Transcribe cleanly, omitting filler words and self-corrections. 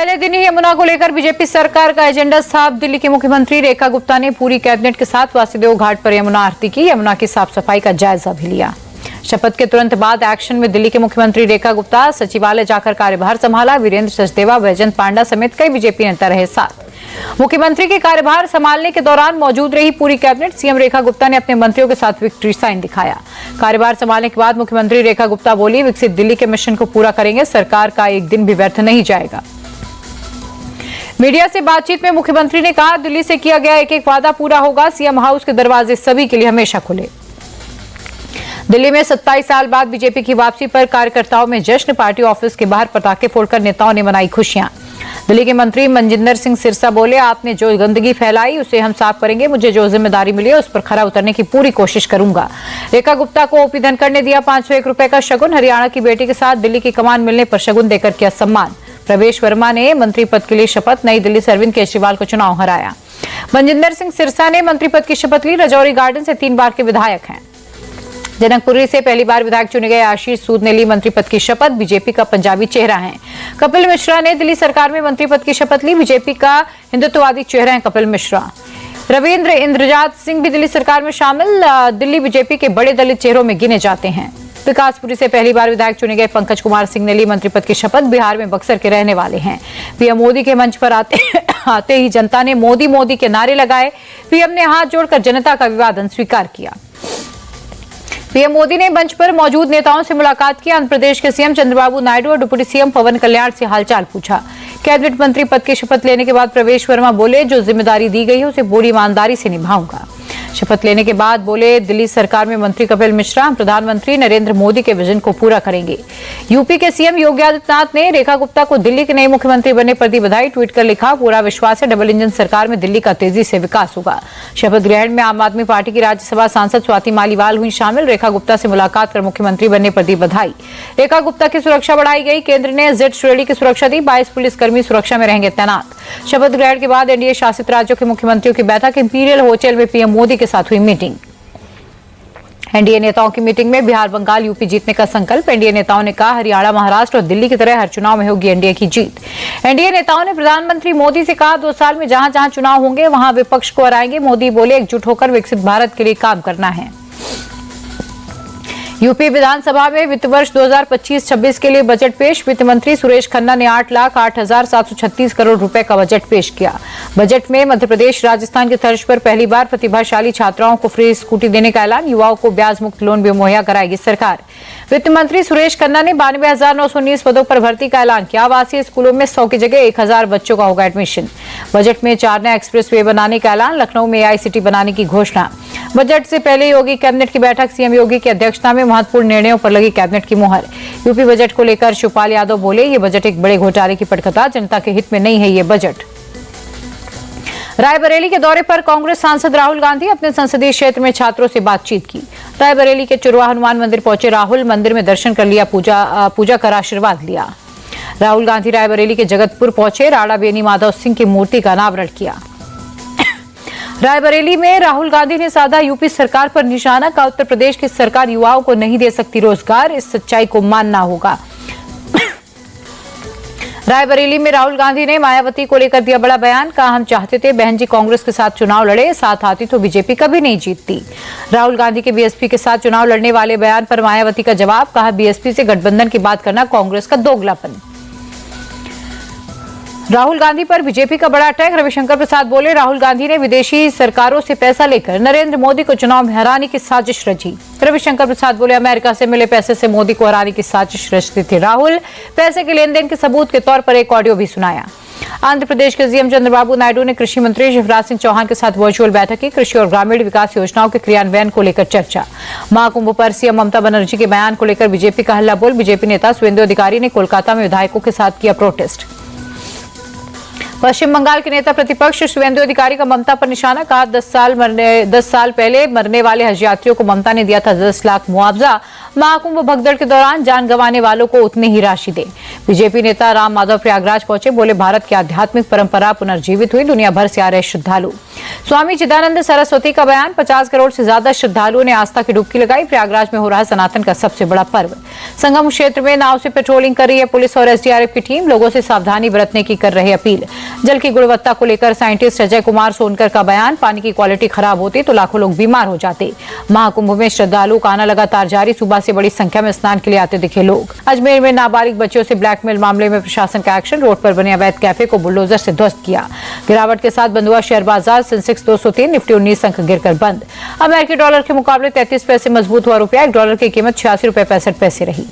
पहले दिन ही यमुना को लेकर बीजेपी सरकार का एजेंडा साफ। दिल्ली की मुख्यमंत्री रेखा गुप्ता ने पूरी कैबिनेट के साथ वासुदेव घाट पर यमुना आरती की, यमुना की साफ सफाई का जायजा भी लिया। शपथ के तुरंत बाद एक्शन में दिल्ली के मुख्यमंत्री रेखा गुप्ता सचिवालय जाकर कार्यभार संभाला। वीरेंद्र सचदेवा, बैजयंत पांडा समेत कई बीजेपी नेता रहे साथ। मुख्यमंत्री के कार्यभार संभालने के दौरान मौजूद रही पूरी कैबिनेट। सीएम रेखा गुप्ता ने अपने मंत्रियों के साथ विक्ट्री साइन दिखाया। कार्यभार संभालने के बाद मुख्यमंत्री रेखा गुप्ता बोली, विकसित दिल्ली के मिशन को पूरा करेंगे, सरकार का एक दिन भी व्यर्थ नहीं जाएगा। मीडिया से बातचीत में मुख्यमंत्री ने कहा, दिल्ली से किया गया एक एक वादा पूरा होगा। सीएम हाउस के दरवाजे सभी के लिए हमेशा खुले। दिल्ली में 27 साल बाद बीजेपी की वापसी पर कार्यकर्ताओं में जश्न। पार्टी ऑफिस के बाहर पटाखे फोड़कर नेताओं ने मनाई खुशियां। दिल्ली के मंत्री मनजिंदर सिंह सिरसा बोले, आपने जो गंदगी फैलाई उसे हम साफ करेंगे। मुझे जो जिम्मेदारी मिली है उस पर खरा उतरने की पूरी कोशिश करूंगा। रेखा गुप्ता को ओपी धनखड़ ने दिया 501 रुपए का शगुन। हरियाणा की बेटी के साथ दिल्ली की कमान मिलने पर शगुन देकर किया सम्मान। प्रवेश वर्मा ने मंत्री पद के लिए शपथ। नई दिल्ली से अरविंद केजरीवाल को चुनाव हराया। मनजिंदर सिंह सिरसा ने मंत्री पद की शपथ ली। रजौरी गार्डन से 3 बार के विधायक हैं। जनकपुरी से पहली बार विधायक चुने गए आशीष सूद ने ली मंत्री पद की शपथ। बीजेपी का पंजाबी चेहरा है। कपिल मिश्रा ने दिल्ली सरकार में मंत्री पद की शपथ ली। बीजेपी का हिंदुत्ववादी चेहरा है कपिल मिश्रा। रविंद्र इंद्रजात सिंह भी दिल्ली सरकार में शामिल। दिल्ली बीजेपी के बड़े दलित चेहरों में गिने जाते हैं। विकासपुरी से पहली बार विधायक चुने गए पंकज कुमार सिंह ने ली मंत्री पद की शपथ। बिहार में बक्सर के रहने वाले हैं। पीएम मोदी के मंच पर आते ही जनता ने मोदी मोदी के नारे लगाए। पीएम ने हाथ जोड़कर जनता का अभिवादन स्वीकार किया। पीएम मोदी ने मंच पर मौजूद नेताओं से मुलाकात की। आंध्र प्रदेश के सीएम चंद्रबाबू नायडू और डिप्टी सीएम पवन कल्याण से हालचाल पूछा। कैबिनेट मंत्री पद की शपथ लेने के बाद प्रवेश वर्मा बोले, जो जिम्मेदारी दी गई है उसे पूरी ईमानदारी से निभाऊंगा। शपथ लेने के बाद बोले, दिल्ली सरकार में मंत्री कपिल मिश्रा प्रधानमंत्री नरेंद्र मोदी के विजन को पूरा करेंगे। यूपी के सीएम योगी आदित्यनाथ ने रेखा गुप्ता को दिल्ली के नए मुख्यमंत्री बनने पर दी बधाई। ट्वीट कर लिखा, पूरा विश्वास है डबल इंजन सरकार में दिल्ली का तेजी से विकास होगा। शपथ ग्रहण में आम आदमी पार्टी की राज्यसभा सांसद स्वाति मालीवाल हुई शामिल। रेखा गुप्ता से मुलाकात कर मुख्यमंत्री बनने पर दी बधाई। रेखा गुप्ता की सुरक्षा बढ़ाई गई। केंद्र ने जेड श्रेणी की सुरक्षा दी। 22 पुलिसकर्मी सुरक्षा में रहेंगे तैनात। शपथ ग्रहण के बाद एनडीए शासित राज्यों के मुख्यमंत्रियों की बैठक। इंपीरियल होटल में पीएम मोदी के साथ हुई मीटिंग। एनडीए नेताओं की मीटिंग में बिहार, बंगाल, यूपी जीतने का संकल्प। एनडीए नेताओं ने कहा, हरियाणा, महाराष्ट्र और दिल्ली की तरह हर चुनाव में होगी एनडीए की जीत। एनडीए नेताओं ने प्रधानमंत्री मोदी से कहा, 2 साल में जहां जहां चुनाव होंगे वहां विपक्ष को हराएंगे। मोदी बोले, एकजुट होकर विकसित भारत के लिए काम करना है। यूपी विधानसभा में वित्त वर्ष 2025-26 के लिए बजट पेश। वित्त मंत्री सुरेश खन्ना ने 8,08,736 करोड़ रुपए का बजट पेश किया। बजट में मध्य प्रदेश, राजस्थान की तर्ज पर पहली बार प्रतिभाशाली छात्राओं को फ्री स्कूटी देने का ऐलान। युवाओं को ब्याज मुक्त लोन भी मुहैया कराएगी सरकार। वित्त मंत्री सुरेश खन्ना ने 92,919 पदों पर भर्ती का ऐलान किया। आवासीय स्कूलों में 100 की जगह 1,000 बच्चों का होगा एडमिशन। बजट में 4 नए एक्सप्रेस वे बनाने का ऐलान। लखनऊ में AICT बनाने की घोषणा। बजट से पहले योगी कैबिनेट की बैठक। सीएम योगी की अध्यक्षता में महत्वपूर्ण निर्णयों पर लगी कैबिनेट की मुहर। यूपी बजट को लेकर शिवपाल यादव बोले, ये बजट एक बड़े घोटाले की पटकथा, जनता के हित में नहीं है ये बजट। रायबरेली के दौरे पर कांग्रेस सांसद राहुल गांधी अपने संसदीय क्षेत्र में छात्रों से बातचीत की। रायबरेली के चुरवा हनुमान मंदिर पहुंचे राहुल। मंदिर में दर्शन कर लिया, पूजा कर आशीर्वाद लिया। राहुल गांधी रायबरेली के जगतपुर पहुंचे। राणा बेनी माधव सिंह की मूर्ति का अनावरण किया। रायबरेली में राहुल गांधी ने साधा यूपी सरकार पर निशाना। कहा, उत्तर प्रदेश की सरकार युवाओं को नहीं दे सकती रोजगार, इस सच्चाई को मानना होगा। रायबरेली में राहुल गांधी ने मायावती को लेकर दिया बड़ा बयान। कहा, हम चाहते थे बहन जी कांग्रेस के साथ चुनाव लड़े, साथ आती तो बीजेपी कभी नहीं जीतती। राहुल गांधी के बीएसपी के साथ चुनाव लड़ने वाले बयान पर मायावती का जवाब। कहा, बीएसपी से गठबंधन की बात करना कांग्रेस का दोगलापन। राहुल गांधी पर बीजेपी का बड़ा अटैक। रविशंकर प्रसाद बोले, राहुल गांधी ने विदेशी सरकारों से पैसा लेकर नरेंद्र मोदी को चुनाव में हराने की साजिश रची। रविशंकर प्रसाद बोले, अमेरिका से मिले पैसे से मोदी को हराने की साजिश रचते थे राहुल। पैसे के लेन देन के सबूत के तौर पर एक ऑडियो भी सुनाया। आंध्र प्रदेश के सीएम चंद्रबाबू नायडू ने कृषि मंत्री शिवराज सिंह चौहान के साथ वर्चुअल बैठक की। कृषि और ग्रामीण विकास योजनाओं के क्रियान्वयन को लेकर चर्चा। महाकुंभ पर सीएम ममता बनर्जी के बयान को लेकर बीजेपी का हल्ला बोल। बीजेपी नेता शुवेंदु अधिकारी ने कोलकाता में विधायकों के साथ किया प्रोटेस्ट। पश्चिम बंगाल के नेता प्रतिपक्ष शुवेंदु अधिकारी का ममता पर निशाना। कहा, 10 साल पहले मरने वाले हज यात्रियों को ममता ने दिया था 10 लाख मुआवजा। महाकुंभ भगदड़ के दौरान जान गंवाने वालों को उतनी ही राशि दे। बीजेपी नेता राम माधव प्रयागराज पहुंचे, बोले भारत की आध्यात्मिक परंपरा पुनर्जीवित हुई, दुनिया भर से आ रहे श्रद्धालु। स्वामी चिदानंद सरस्वती का बयान, 50 करोड़ से ज्यादा श्रद्धालुओं ने आस्था की डुबकी लगाई। प्रयागराज में हो रहा सनातन का सबसे बड़ा पर्व। संगम क्षेत्र में नाव से पेट्रोलिंग कर रही है पुलिस और एसडीआरएफ की टीम, लोगों से सावधानी बरतने की कर रही अपील। जल की गुणवत्ता को लेकर साइंटिस्ट अजय कुमार सोनकर का बयान, पानी की क्वालिटी खराब होती तो लाखों लोग बीमार हो जाते। महाकुंभ में श्रद्धालुओं का आना लगातार जारी, सुबह से बड़ी संख्या में स्नान के लिए आते दिखे लोग। अजमेर में नाबालिग बच्चियों से ब्लैकमेल मामले में प्रशासन का एक्शन, रोड पर बने अवैध कैफे को बुलडोजर से ध्वस्त किया। गिरावट के साथ बंद हुआ शेयर बाजार, सेंसेक्स 203, निफ्टी 19 अंक गिरकर बंद। अमेरिकी डॉलर के मुकाबले 33 पैसे मजबूत हुआ रुपया, $1 की कीमत 86 रुपये 65 पैसे रही।